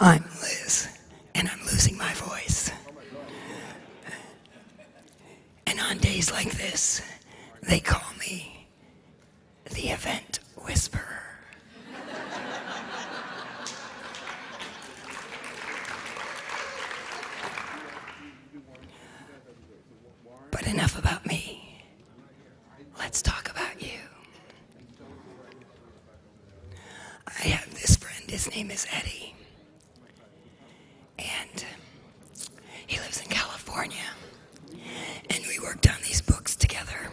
I'm Liz, and I'm losing my voice. And on days like this, they call me the Event Whisperer. But enough about me. Let's talk about you. I have this friend, his name is Eddie. And he lives in California. And we worked on these books together.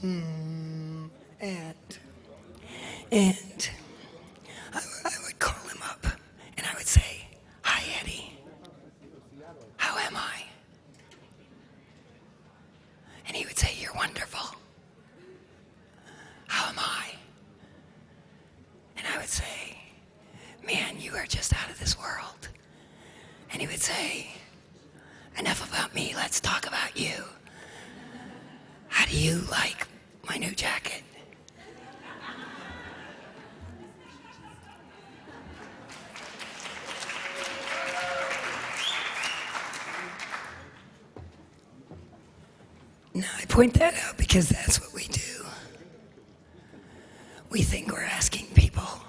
And I would call him up and I would say, "Hi, Eddie. How am I?" And he would say, "You're wonderful. How am I?" And I would say, "Man, you are just out of this world." And he would say, "Enough about me, let's talk about you. How do you like my new jacket?" Now, I point that out because that's what we do. We think we're asking people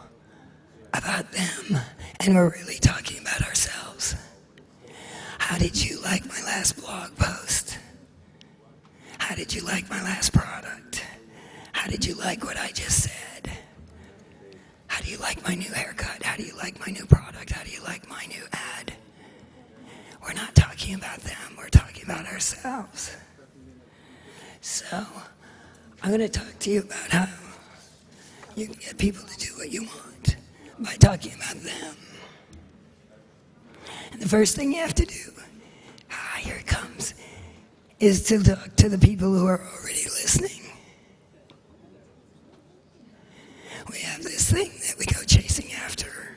about them, and we're really talking about ourselves. How did you like my last blog post? How did you like my last product? How did you like what I just said? How do you like my new haircut? How do you like my new product? How do you like my new ad? We're not talking about them, we're talking about ourselves. So, I'm going to talk to you about how you can get people to do what you want by talking about them. And the first thing you have to do, here it comes, is to talk to the people who are already listening. We have this thing that we go chasing after.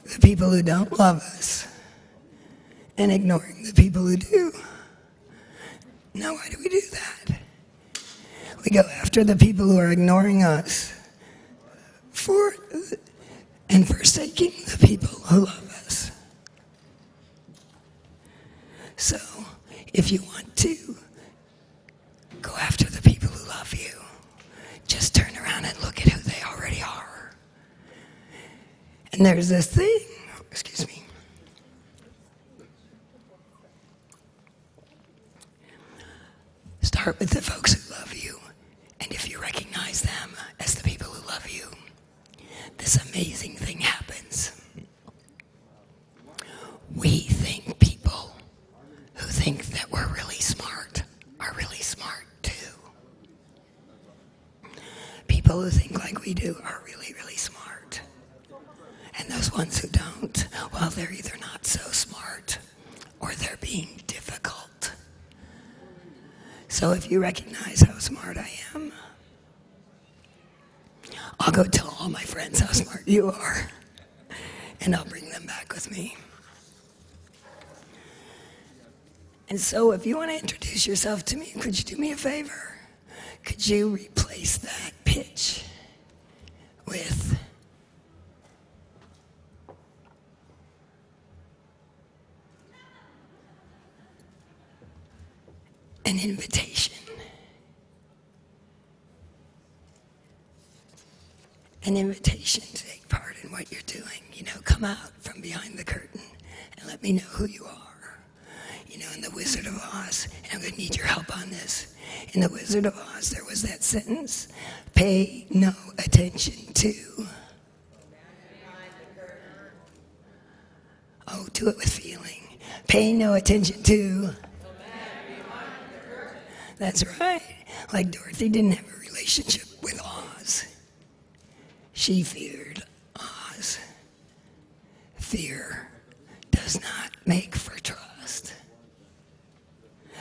The people who don't love us and ignoring the people who do. Now, why do we do that? We go after the people who are ignoring us and forsaking the people who love us. So, if you want to go after the people who love you, just turn around and look at who they already are. And there's this thing, excuse me. Start with the folks who love you, and if you recognize them as the people who love you, this amazing thing happens. We think people who think that we're really smart are really smart too. People who think like we do are really, really smart. And those ones who don't, well, they're either not so smart or they're being difficult. So if you recognize how smart I am, I'll go tell all my friends how smart you are, and I'll bring them back with me. And so if you want to introduce yourself to me, could you do me a favor? Could you replace that pitch with an invitation? An invitation to take part in what you're doing. You know, come out from behind the curtain and let me know who you are. You know, in The Wizard of Oz, and I'm going to need your help on this. In The Wizard of Oz, there was that sentence, pay no attention to. Oh, do it with feeling. Pay no attention to. That's right. Like Dorothy didn't have a relationship with Oz. She feared Oz. Fear does not make for trust.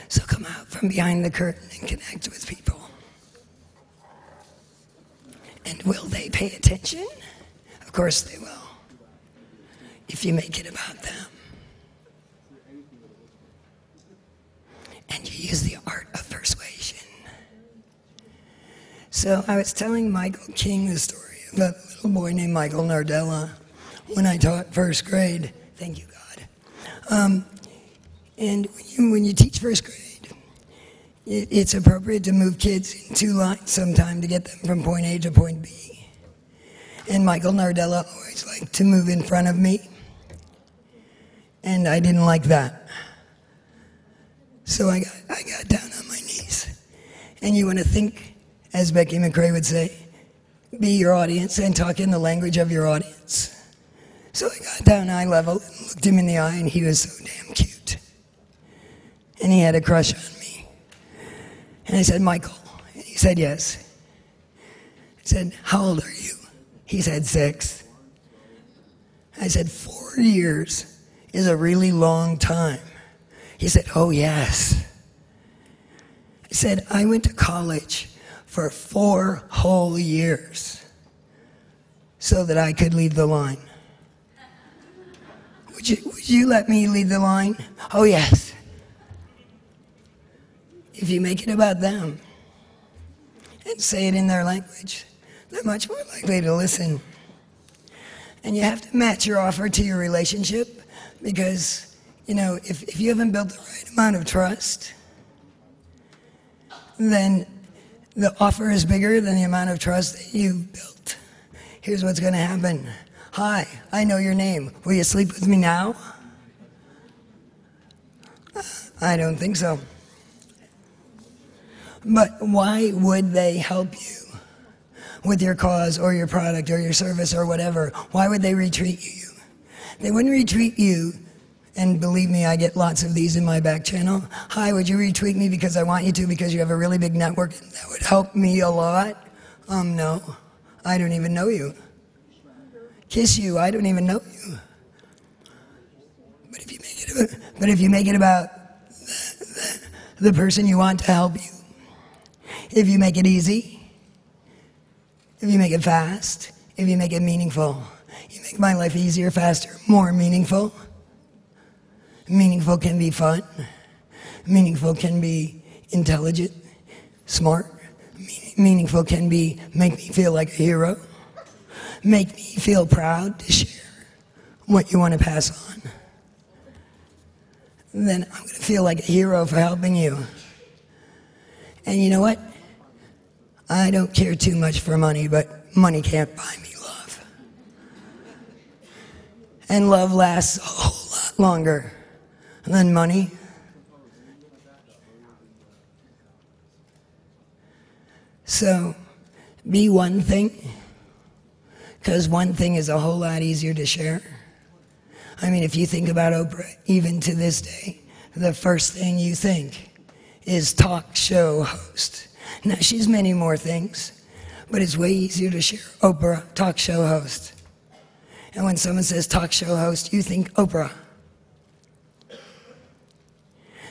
So come out from behind the curtain and connect with people. And will they pay attention? Of course they will. If you make it about them. And you use the art of persuasion. So I was telling Michael King the story of a little boy named Michael Nardella when I taught first grade. Thank you, God. And when you teach first grade, it's appropriate to move kids in two lines sometime to get them from point A to point B. And Michael Nardella always liked to move in front of me, and I didn't like that. So I got down on my knees. And you want to think, as Becky McRae would say, be your audience and talk in the language of your audience. So I got down eye level and looked him in the eye, and he was so damn cute. And he had a crush on me. And I said, Michael. And he said, yes. I said, how old are you? He said, 6. I said, 4 years is a really long time. He said, oh, yes. I said, I went to college for 4 whole years so that I could lead the line. Would you let me lead the line? Oh, yes. If you make it about them and say it in their language, they're much more likely to listen. And you have to match your offer to your relationship because, if you haven't built the right amount of trust, then the offer is bigger than the amount of trust that you've built. Here's what's going to happen. Hi, I know your name. Will you sleep with me now? I don't think so. But why would they help you with your cause or your product or your service or whatever? Why would they retreat you? They wouldn't retreat you, and believe me, I get lots of these in my back channel. Hi, would you retweet me because I want you to because you have a really big network and that would help me a lot? No, I don't even know you. Kiss you, I don't even know you. But if you make it about the person you want to help you, if you make it easy, if you make it fast, if you make it meaningful, you make my life easier, faster, more meaningful. Meaningful can be fun. Meaningful can be intelligent, smart. Meaningful can be make me feel like a hero. Make me feel proud to share what you want to pass on. Then I'm going to feel like a hero for helping you. And you know what? I don't care too much for money, but money can't buy me love. And love lasts a whole lot longer than money. So, be one thing, because one thing is a whole lot easier to share. I mean, if you think about Oprah, even to this day, the first thing you think is talk show host. Now, she's many more things, but it's way easier to share Oprah, talk show host. And when someone says talk show host, you think Oprah.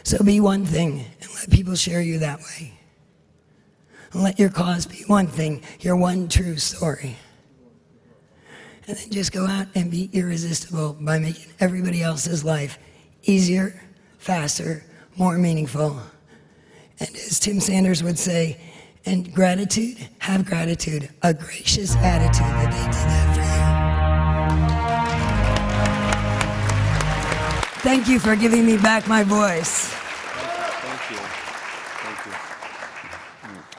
So be one thing and let people share you that way. And let your cause be one thing, your one true story. And then just go out and be irresistible by making everybody else's life easier, faster, more meaningful. And as Tim Sanders would say, and gratitude, have gratitude, a gracious attitude that they did that for you. Thank you for giving me back my voice. Thank you. Thank you.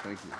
Thank you.